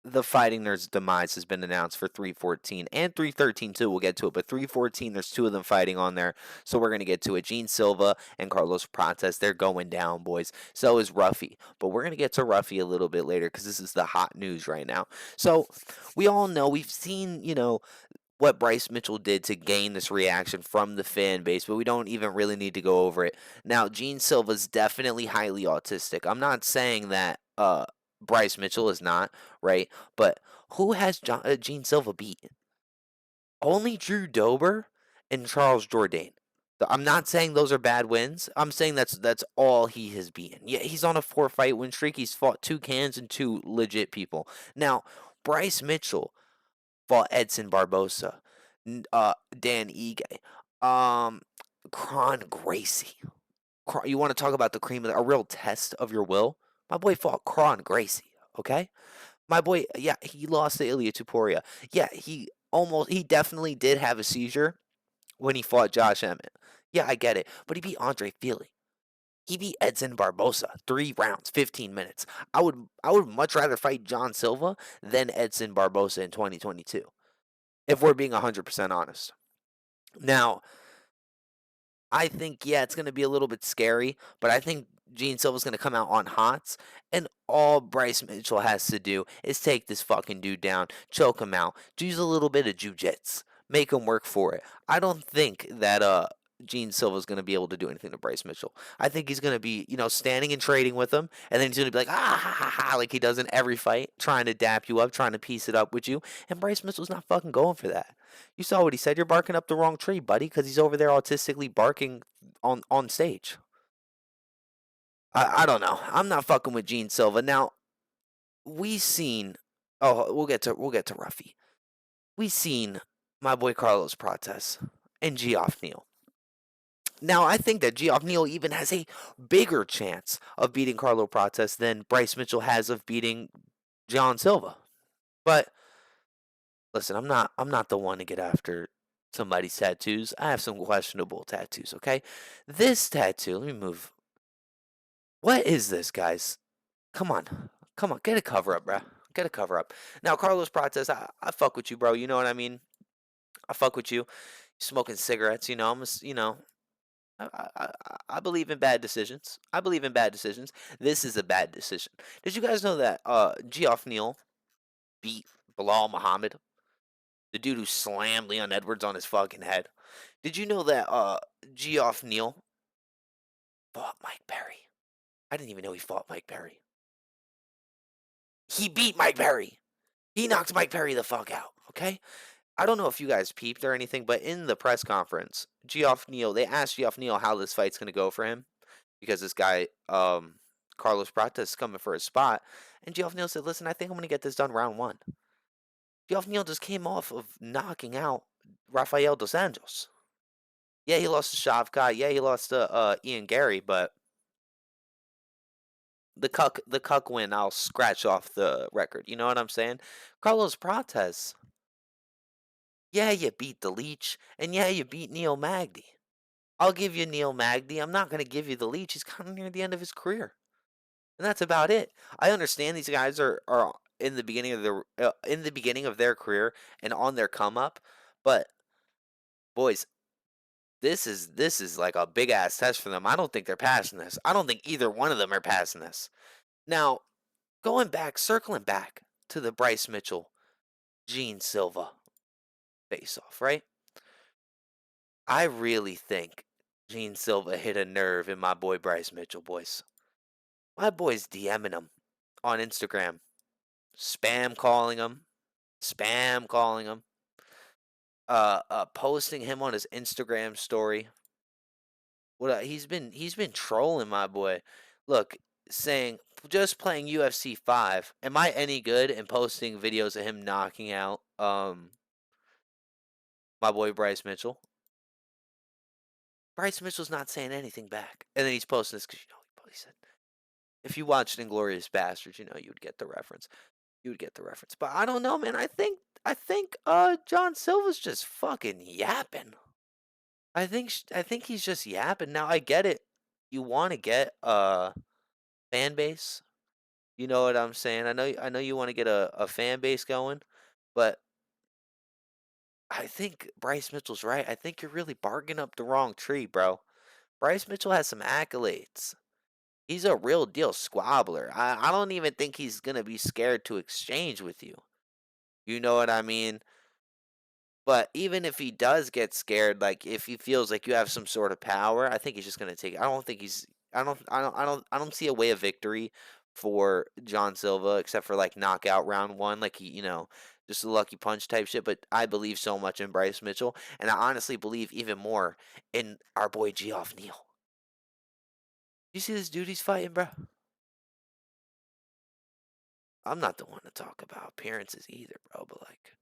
the Fighting Nerds' demise has been announced for 314 and 313 too. We'll get to it, but 314, there's two of them fighting on there, so we're gonna get to it. Gene Silva and Carlos Prates, they're going down, boys. So is Ruffy, but we're gonna get to Ruffy a little bit later because this is the hot news right now. So we all know we've seen, what Bryce Mitchell did to gain this reaction from the fan base, but we don't even really need to go over it. Now, Gene Silva's definitely highly autistic. I'm not saying that Bryce Mitchell is not, right? But who has Gene Silva beat? Only Drew Dober and Charles Jourdain. I'm not saying those are bad wins. I'm saying that's all he has beaten. Yeah, he's on a 4-fight win streak. He's fought two cans and two legit people. Now, Bryce Mitchell fought Edson Barbosa, Dan Ige, um, Kron Gracie. You want to talk about the cream of a real test of your will? My boy fought Kron Gracie. Okay, my boy. Yeah, he lost to Ilya Tuporia. Yeah, he definitely did have a seizure when he fought Josh Emmett. Yeah, I get it, but he beat Andre Fili. He beat Edson Barbosa 3 rounds, 15 minutes. I would much rather fight John Silva than Edson Barbosa in 2022 if we're being 100% honest. Now, I think, yeah, it's going to be a little bit scary, but I think Gene Silva's going to come out on hots, and all Bryce Mitchell has to do is take this fucking dude down, choke him out, use a little bit of jujitsu, make him work for it. I don't think that Gene Silva's going to be able to do anything to Bryce Mitchell. I think he's going to be, standing and trading with him, and then he's going to be like, ah, ha, ha, ha, like he does in every fight, trying to dap you up, trying to piece it up with you, and Bryce Mitchell's not fucking going for that. You saw what he said. You're barking up the wrong tree, buddy, because he's over there autistically barking on stage. I don't know. I'm not fucking with Gene Silva. Now we seen. Oh, we'll get to Ruffy. We seen my boy Carlos Prates and Geoff Neal. Now I think that Geoff Neal even has a bigger chance of beating Carlo Prates than Bryce Mitchell has of beating John Silva. But listen, I'm not the one to get after somebody's tattoos. I have some questionable tattoos, okay? This tattoo, let me move. What is this, guys? Come on. Come on, get a cover up, bruh. Get a cover up. Now, Carlos Prates, I fuck with you, bro. You know what I mean? I fuck with you. Smoking cigarettes, I believe in bad decisions. I believe in bad decisions. This is a bad decision. Did you guys know that Geoff Neal beat Bilal Muhammad? The dude who slammed Leon Edwards on his fucking head. Did you know that Geoff Neal fought Mike Perry? I didn't even know he fought Mike Perry. He beat Mike Perry. He knocked Mike Perry the fuck out. Okay. I don't know if you guys peeped or anything, but in the press conference, Geoff Neal, they asked Geoff Neal how this fight's gonna go for him because this guy, Carlos Prates, is coming for his spot, and Geoff Neal said, "Listen, I think I'm gonna get this done round one." Geoff Neal just came off of knocking out Rafael dos Anjos. Yeah, he lost to Shavkat. Yeah, he lost to Ian Gary, but the cuck win, I'll scratch off the record. You know what I'm saying? Carlos Prates. Yeah, you beat the Leech, and yeah, you beat Neil Magny. I'll give you Neil Magny. I'm not going to give you the Leech. He's kind of near the end of his career, and that's about it. I understand these guys are in the beginning of their career and on their come up, but boys, this is like a big ass test for them. I don't think they're passing this. I don't think either one of them are passing this. Now, circling back to the Bryce Mitchell, Gene Silva face off, right? I really think Gene Silva hit a nerve in my boy Bryce Mitchell, boys. My boy's DMing him on Instagram, spam calling him, posting him on his Instagram story. He's been trolling my boy. Look, saying just playing UFC 5. Am I any good in posting videos of him knocking out my boy Bryce Mitchell? Bryce Mitchell's not saying anything back, and then he's posting this because he said, if you watched Inglorious Bastards, you would get the reference. You would get the reference. But I don't know, man. I think John Silva's just fucking yapping. I think he's just yapping. Now I get it. You want to get fan base. You know what I'm saying? I know you want to get a fan base going, but I think Bryce Mitchell's right. I think you're really barking up the wrong tree, bro. Bryce Mitchell has some accolades. He's a real deal squabbler. I don't even think he's gonna be scared to exchange with you. You know what I mean? But even if he does get scared, like if he feels like you have some sort of power, I think he's just gonna take it. I don't think he's. I don't see a way of victory for John Silva except for like knockout round one, like he, just a lucky punch type shit. But I believe so much in Bryce Mitchell, and I honestly believe even more in our boy Geoff Neal. You see this dude he's fighting, bro? I'm not the one to talk about appearances either, bro. But like,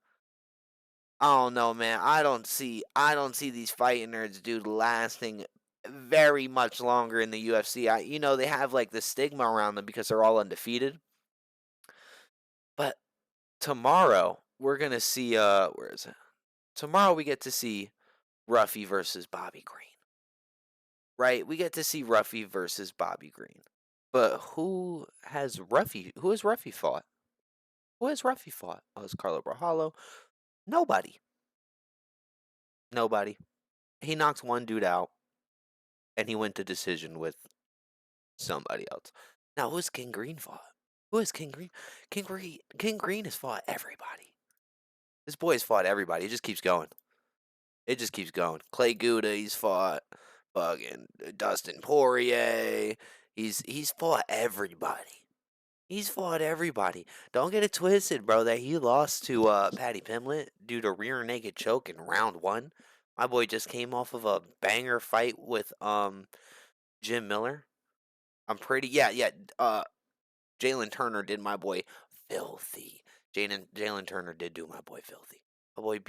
I don't know, man. I don't see these fighting nerds, dude, lasting very much longer in the UFC. They have like the stigma around them because they're all undefeated. But tomorrow we're gonna see. Where is it? Tomorrow we get to see Ruffy versus Bobby Green. Right? We get to see Ruffy versus Bobby Green. But Who has Ruffy fought? Who has Ruffy fought? Oh, it's Carlo Brahalo. Nobody. Nobody. He knocked one dude out, and he went to decision with somebody else. Now, who's King Green fought? Who is King Green? King Green has fought everybody. This boy has fought everybody. It just keeps going. It just keeps going. Clay Guda, he's fought. Fucking Dustin Poirier. He's fought everybody. He's fought everybody. Don't get it twisted, bro. That he lost to Paddy Pimblett due to rear naked choke in round one. My boy just came off of a banger fight with Jim Miller. I'm pretty yeah. Jalen Turner did my boy filthy. Jalen Turner did do my boy filthy. My boy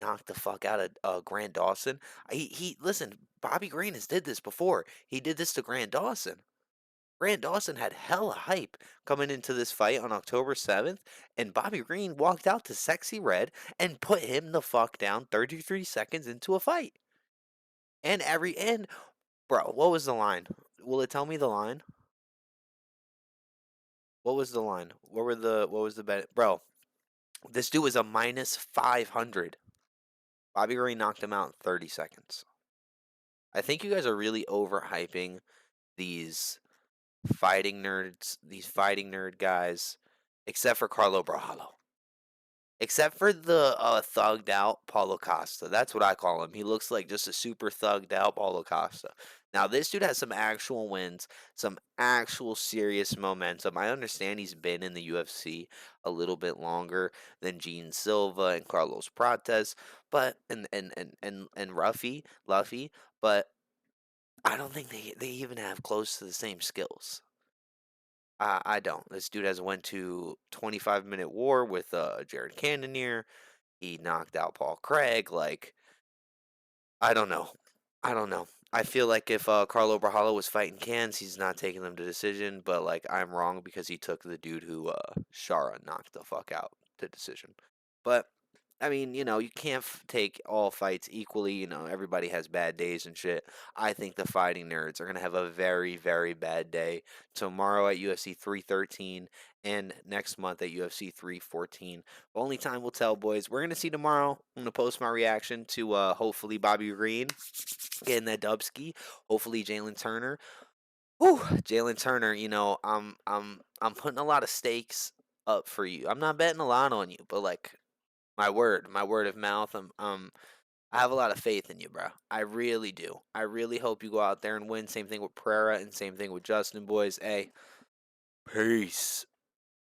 knocked the fuck out of Grant Dawson. He listen. Bobby Green has did this before. He did this to Grant Dawson. Grant Dawson had hella hype coming into this fight on October 7th, and Bobby Green walked out to Sexy Red and put him the fuck down 33 seconds into a fight. And bro, what was the line? Will it tell me the line? What was the line? What was the bet? Bro, this dude was a minus 500. Bobby Green knocked him out in 30 seconds. I think you guys are really overhyping these these fighting nerd guys, except for Carlo Brajalo. Except for the thugged out Paulo Costa. That's what I call him. He looks like just a super thugged out Paulo Costa. Now, this dude has some actual wins, some actual serious momentum. I understand he's been in the UFC a little bit longer than Gene Silva and Carlos Prates, but and Luffy, but I don't think they even have close to the same skills. I don't. This dude has went to 25-minute war with Jared Cannonier. He knocked out Paul Craig. Like, I don't know. I don't know. I feel like if Carlo Brajalo was fighting Cans, he's not taking them to decision. But like, I'm wrong because he took the dude who Shara knocked the fuck out to decision. But I mean, you can't take all fights equally. Everybody has bad days and shit. I think the fighting nerds are going to have a very, very bad day tomorrow at UFC 313 and next month at UFC 314. Only time will tell, boys. We're going to see tomorrow. I'm going to post my reaction to hopefully Bobby Green getting that dubski. Hopefully Jalen Turner. Whew, Jalen Turner, I'm putting a lot of stakes up for you. I'm not betting a lot on you, but like my word of mouth. I have a lot of faith in you, bro. I really do. I really hope you go out there and win. Same thing with Pereira and same thing with Justin, boys. Hey, peace.